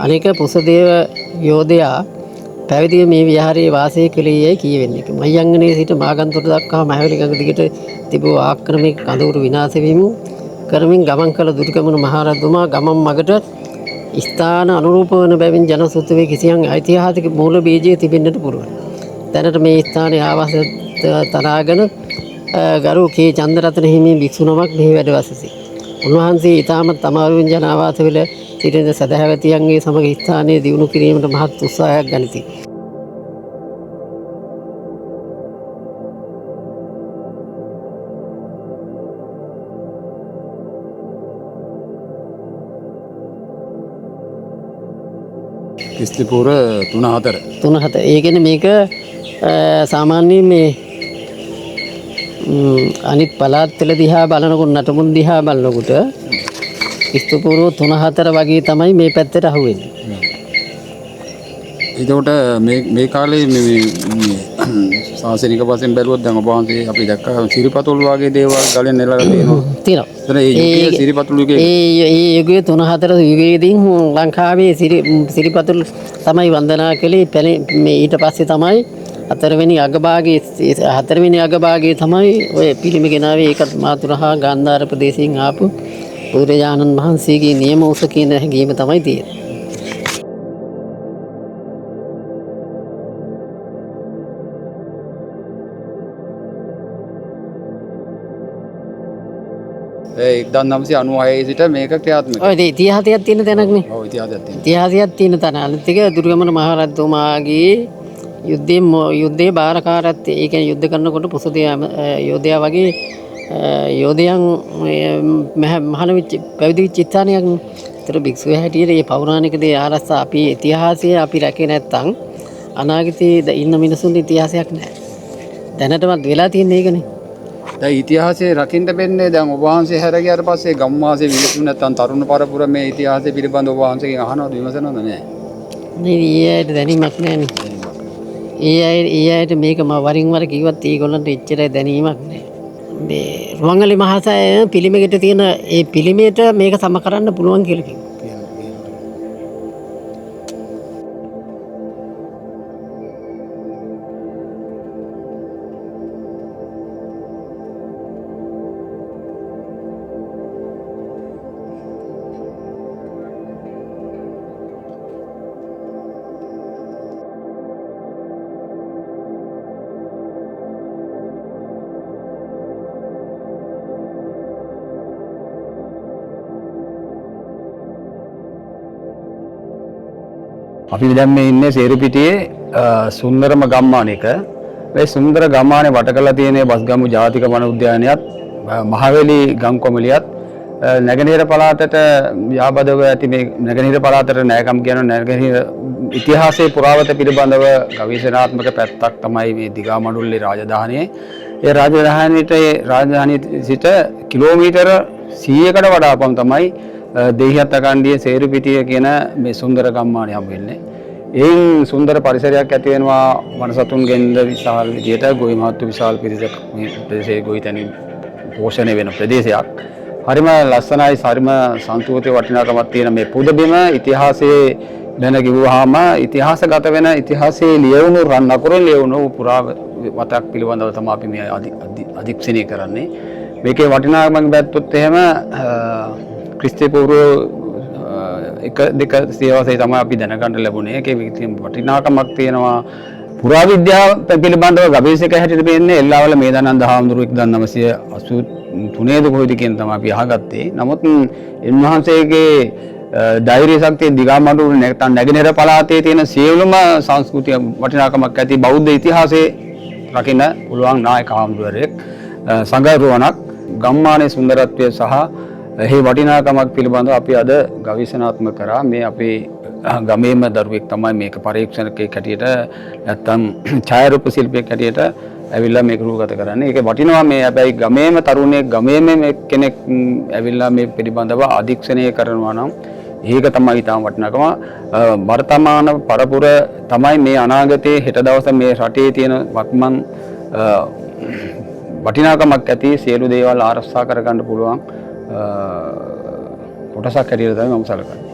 අනික පුසදේව යෝධයා පැවිදිව මේ විහාරයේ වාසය කළේ යයි කියවෙන්නේ. මයංගනේ සිට මාගන්තොට දක්වා මහවැලි ගඟ දිගට තිබූ ආක්‍රමික කඳවුරු විනාශ වීම කරමින් ගමන් කළ දුටුගැමුණු මහරජතුමා ගමන් මගට ස්ථාන අනුරූප වන බැවින් ජනසෘත්වයේ කිසියම් ඓතිහාසික මූල බීජය තිබෙන්නට පුළුවන්. දැනට මේ ස්ථානයේ ආවාස තනාගෙන ගරු කේ චන්දරත්න හිමි භික්ෂු නමක් මෙහි වැඩ වසති. උන්වහන්සේ ඉතාමත් අමාරුවෙන් ජන ආවාසවල සිටින සදහැවතියන්ගේ සමග ස්ථානයේ දියුණු කිරීමට මහත් උත්සාහයක් ගනිති. ක්‍රිස්තිපූර්ව 3-4. ඒ කියන්නේ මේක සාමාන්‍යයෙන් මේ අනිත් පළාත්වල දිහා බලනකොට නටමුන් දිහා බලනකොට ක්‍රිස්තිපූර්ව 3-4 වගේ තමයි මේ පැත්තට අහුවෙන්නේ. එතකොට මේ කාලේ මේ සාසනික වශයෙන් බැලුවොත් දැන් ඔබ වහන්සේ අපි දැක්කා සිරිපතුල් වගේ දේවල් ගලෙන් නෙලලා තියෙනවා. ඒ යුගයේ සිරිපතුල් යුගයේ ඒ යුගයේ 3-4 යුගයේදී ලංකාවේ සිරිපතුල් තමයි වන්දනා කළේ. මේ ඊට පස්සේ තමයි හතරවෙනි අගභාගයේ තමයි ඔය පිළිම ගෙනාවේ. ඒකත් මාතුරහා ගාන්ධාර ප්‍රදේශයෙන් ආපු බුදුරජාණන් වහන්සේගේ නියම උස කියන හැඟීම තමයි තියෙන්නේ. ඒ 1996 සිට මේක ක්‍රියාත්මක. ඔය ඉතිහාසයක් තියෙන තැනක් නේ. ඔව් ඉතිහාසයක් තියෙන තැන. අනිත් එක දුර්ගමන මහරජතුමාගේ යුද්ධයේ බාරකාරත්වය. ඒ කියන්නේ යුද්ධ කරනකොට පුසදේව යෝධයා වගේ යෝධයන් මහාන වෙච්ච පැවිදි වෙච්ච ස්ථානයක් නේ. ඒතර භික්ෂුව හැටියට මේ පෞරාණික දේ ආරස්සා අපි ඉතිහාසය අපි රැකේ නැත්තම් අනාගතයේ ඉන්න මිනිසුන්ගේ ඉතිහාසයක් නැහැ. දැනටමත් වෙලා තියෙන එකනේ. දැන් ඉතිහාසයේ රකින්න වෙන්නේ දැන් ඔබ වහන්සේ හැර ගියාට පස්සේ ගම්වාසී විමසුම් නැත්තම් තරුණ පරපුර මේ ඉතිහාසය පිළිබඳව ඔබ වහන්සේගෙන් අහනවද විමසනවද නැහැ? මේ ඊයට දැනීමක් නැහැනේ. ඒ අයට මේක මම වරින් වර කිව්වත් ඒගොල්ලන්ට එච්චර දැනීමක් නැහැ. මේ රුවන්වැලි මහසය පිළිමයකට තියෙන ඒ පිළිමයට මේක සම කරන්න පුළුවන් කියලා කිව්වා. අපි දැන් මේ ඉන්නේ සේරුපිටියේ සුන්දරම ගම්මානයක. මේ සුන්දර ගම්මානේ වට කරලා තියෙන බස්ගමු ජාතික වන උද්‍යානයත් මහවැලි ගම් කොමලියත් නැගෙනහිර පළාතට යාබදව ඇති මේ නැගෙනහිර පළාතට නෑකම් කියන නැගෙනහිර ඉතිහාසයේ පුරාවත පිළිබඳව ගවේෂණාත්මක පැත්තක් තමයි මේ දිගාමඩුල්ලේ රාජධානියේ. ඒ රාජධානිය සිට කිලෝමීටර 100කට වඩා පමණ තමයි දෙහිහත් අකණ්ඩියේ සේරුපිටිය කියන මේ සුන්දර ගම්මානය හම් වෙන්නේ. එයින් සුන්දර පරිසරයක් ඇති වෙනවා. වනසතුන්ගෙන්ද විශාල විදියට ගොවි මහත්තු විශාල පිරිසක් මේ ප්‍රදේශයේ ගොවි තැනින් පෝෂණය වෙන ප්‍රදේශයක්. හරිම ලස්සනයි, හරිම සංස්කෘතික වටිනාකමක් තියෙන මේ පුදබිම ඉතිහාසයේ දැන කිව්වහම ඉතිහාසගත වෙන ඉතිහාසයේ ලියවුණු රන් අකුරෙන් ලියවුණු පුරාවතක් පිළිබඳව තමයි අපි මේ අධීක්ෂණය කරන්නේ. මේකේ වටිනාකමක් බැලුවොත් එහෙම ක්‍රිස්තිපූර්ව 1-2 සියවසේ තමයි අපි දැනගන්න ලැබුණේ. ඒකේ වටිනාකමක් තියෙනවා. පුරාවිද්‍යාව පිළිබඳව ගවේෂක හැටියට වෙන්නේ එල්ලාවල මේදානන්ද හාමුදුරුවෝ 1983 කොහෙද කියන තමයි අපි අහගත්තේ. නමුත් එන්වහන්සේගේ ධෛර්ය ශක්තිය දිගාමඩුල්ල නැත්නම් නැගෙනහිර පළාතේ තියෙන සියලුම සංස්කෘතිය වටිනාකමක් ඇති බෞද්ධ ඉතිහාසයේ රකින්න පුළුවන් නායක හාමුදුරුවරයෙක්. සංඝරුවණක් ගම්මානයේ සුන්දරත්වය සහ එහි වටිනාකමක් පිළිබඳව අපි අද ගවේෂණාත්මක කරා. මේ අපේ ගමේම දරුවෙක් තමයි මේක පරීක්ෂණකෙක් හැටියට නැත්තම් ඡායාරූප ශිල්පියෙක් හැටියට ඇවිල්ලා මේක රූපගත කරන්නේ. ඒක වටිනවා. මේ හැබැයි ගමේම තරුණයෙක් ගමේම කෙනෙක් ඇවිල්ලා මේ පිළිබඳව අධීක්ෂණය කරනවා නම් ඒක තමයි ඊටම වටිනාකම. වර්තමාන පරපුර තමයි මේ අනාගතයේ හෙට දවසේ මේ රටේ තියෙන වත්මන් වටිනාකමක් ඇති සියලු දේවල් ආරක්ෂා කරගන්න පුළුවන් කොටසක් හැටියට තමයි මම සැලකන්නේ.